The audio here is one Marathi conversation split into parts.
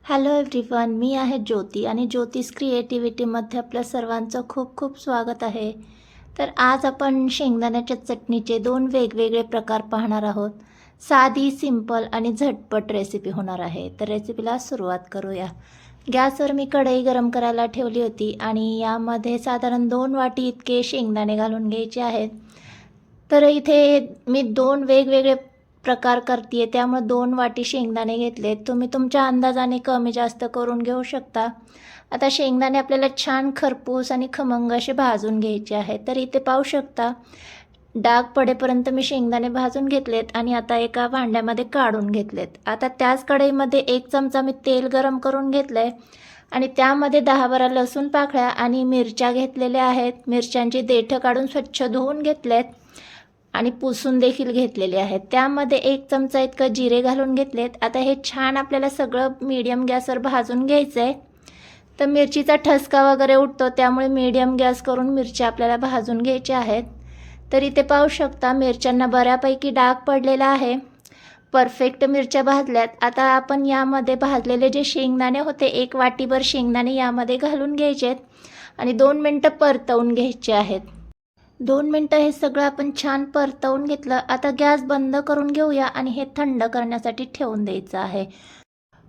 हॅलो एव्हरीवन, मी आहे ज्योती आणि ज्योतिष क्रिएटिव्हिटीमध्ये आपल्या सर्वांचं खूप खूप स्वागत आहे. तर आज आपण शेंगदाण्याच्या चटणीचे दोन वेगवेगळे प्रकार पाहणार आहोत. साधी, सिंपल आणि झटपट रेसिपी होणार आहे. तर रेसिपीला सुरुवात करूया. गॅसवर मी कढई गरम करायला ठेवली होती आणि यामध्ये साधारण 2 वाटी इतके शेंगदाणे घालून घ्यायचे आहेत. तर इथे मी दोन वेगवेगळे प्रकार करते त्यामुळे 2 वाटी शेंगदाणे घेतले. तुम्ही तुमच्या अंदाजाने कमी जास्त करून घेऊ शकता. आता शेंगदाणे आपल्याला छान खरपूस आणि खमंग असे भाजून घ्यायचे आहेत. तर इथे पाहू शकता डाग पडेपर्यंत मी शेंगदाणे भाजून घेतलेत आणि आता एका भांड्यामध्ये काढून घेतलेत. आता त्याच कढईमध्ये 1 चमचा मी तेल गरम करून घेतलंय आणि त्यामध्ये 10-12 लसूण पाकळ्या आणि मिरच्या घेतलेल्या आहेत. मिरच्यांची देठं काढून स्वच्छ धुवून घेतलेत आणि पुसून देखील घेतलेले आहेत. त्यामध्ये 1 चमचा इतकं जिरे घालून घेतलेत. आता हे छान आपल्याला सगळं मीडियम गॅसवर भाजून घ्यायचं आहे. तर मिरचीचा ठसका वगैरे उठतो त्यामुळे मीडियम गॅस करून मिरच्या आपल्याला भाजून घ्यायच्या आहेत. तर इथे पाहू शकता मिरच्यांना बऱ्यापैकी डाग पडलेला आहे. परफेक्ट मिरच्या भाजल्यात. आता आपण यामध्ये भाजलेले जे शेंगदाणे होते 1 वाटीभर शेंगदाणे यामध्ये घालून घ्यायचेत आणि 2 मिनटं परतवून घ्यायचे आहेत. 2 मिनटं हे सगळं आपण छान परतवून घेतलं. आता गॅस बंद करून घेऊया आणि हे थंड करण्यासाठी ठेवून द्यायचं आहे.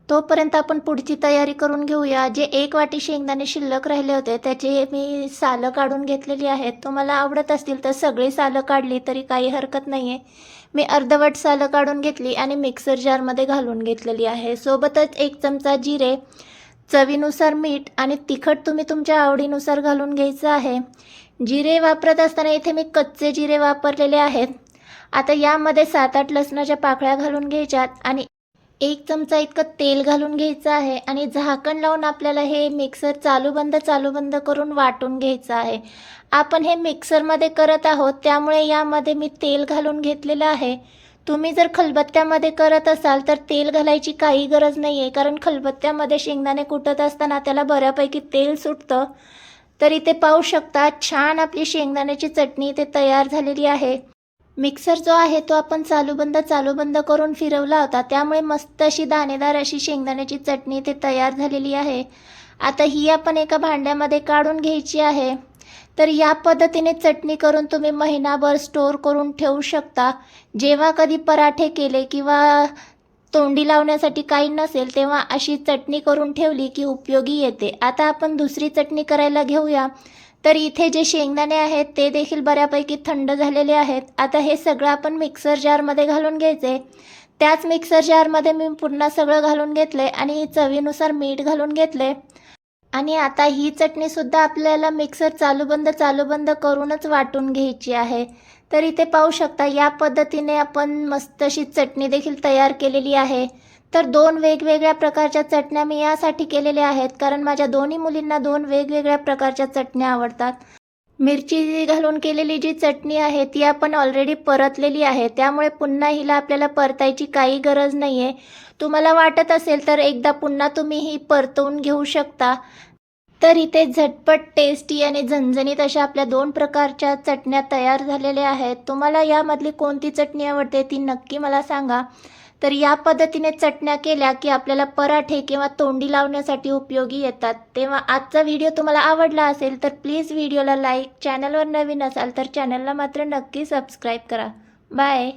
तोपर्यंत आपण पुढची तयारी करून घेऊया. जे 1 वाटी शेंगदाणे शिल्लक राहिले होते त्याचे मी सालं काढून घेतलेली आहेत. तुम्हाला आवडत असतील तर सगळी सालं काढली तरी काही हरकत नाही आहे. मी अर्धवट सालं काढून घेतली आणि मिक्सर जारमध्ये घालून घेतलेली आहे. सोबतच 1 चमचा जिरे, चवीनुसार मीठ आणि तिखट तुम्ही तुमच्या आवडीनुसार घालून घ्यायचं आहे. जिरे वापरत असताना इथे मी कच्चे जिरे वापरलेले आहेत. आता यामध्ये 7-8 लसणाच्या पाकळ्या घालून घ्यायच्यात आणि 1 चमचा इतकं तेल घालून घ्यायचं आहे आणि झाकण लावून आपल्याला हे मिक्सर चालू बंद करून वाटून घ्यायचं आहे. आपण हे मिक्सरमध्ये करत आहोत त्यामुळे यामध्ये मी तेल घालून घेतलेलं आहे. तुम्ही जर खलबत्त्यामध्ये करत असाल तर तेल घालायची काही गरज नाही आहे, कारण खलबत्त्यामध्ये शेंगदाणे कुटत असताना त्याला बऱ्यापैकी तेल सुटतं. तर इथे पाहू शकता छान आपली शेंगदाण्याची चटणी इथे तयार झालेली आहे. मिक्सर जो आहे तो आपण चालू बंद करून फिरवला होता त्यामुळे मस्त अशी दाणेदार अशी शेंगदाण्याची चटणी इथे तयार झालेली आहे. आता ही आपण एका भांड्यामध्ये काढून घ्यायची आहे. तर या पद्धतीने चटणी करून तुम्ही महिनाभर स्टोर करून ठेवू शकता. जेव्हा कधी पराठे केले किंवा तोंडी लावण्यासाठी काही नसेल तेव्हा अशी चटणी करून ठेवली की उपयोगी येते. आता आपण दुसरी चटणी करायला घेऊया. तर इथे जे शेंगदाणे आहेत ते देखील बऱ्यापैकी थंड झालेले आहेत. आता हे सगळं आपण मिक्सर जारमध्ये घालून घ्यायचे. त्याच मिक्सर जारमध्ये मी पुन्हा सगळं घालून घेतले आणि चवीनुसार मीठ घालून घेतले आणि आता ही चटणीसुद्धा आपल्याला मिक्सर चालू बंद करूनच वाटून घ्यायची आहे. तर इथे पाहू शकता या पद्धतीने आपण मस्त अशी चटणी देखील तयार केलेली आहे. तर 2 वेगवेगळ्या प्रकारच्या चटण्या मी यासाठी केलेल्या आहेत कारण माझ्या दोन्ही मुलींना 2 वेगवेगळ्या प्रकारच्या चटण्या आवडतात. मिरची घालून केलेली जी चटणी आहे ती आपण ऑलरेडी परतलेली आहे त्यामुळे पुन्हा हिला आपल्याला परतायची काही गरज नाही आहे. तुम्हाला वाटत असेल तर एकदा पुन्हा तुम्ही ही परतवून घेऊ शकता. तर इथे झटपट, टेस्टी आणि झणझणीत अशा आपल्या 2 प्रकारच्या चटण्या तयार झालेल्या आहेत. तुम्हाला यामधली कोणती चटणी आवडते ती नक्की मला सांगा. तर या पद्धतीने चटण्या केल्या की आपल्याला पराठे किंवा तोंडी लावण्यासाठी उपयोगी येतात. तेव्हा आजचा व्हिडिओ तुम्हाला आवडला असेल तर प्लीज व्हिडिओला लाईक, चॅनलवर नवीन असाल तर चॅनलला मात्र नक्की सबस्क्राईब करा. बाय.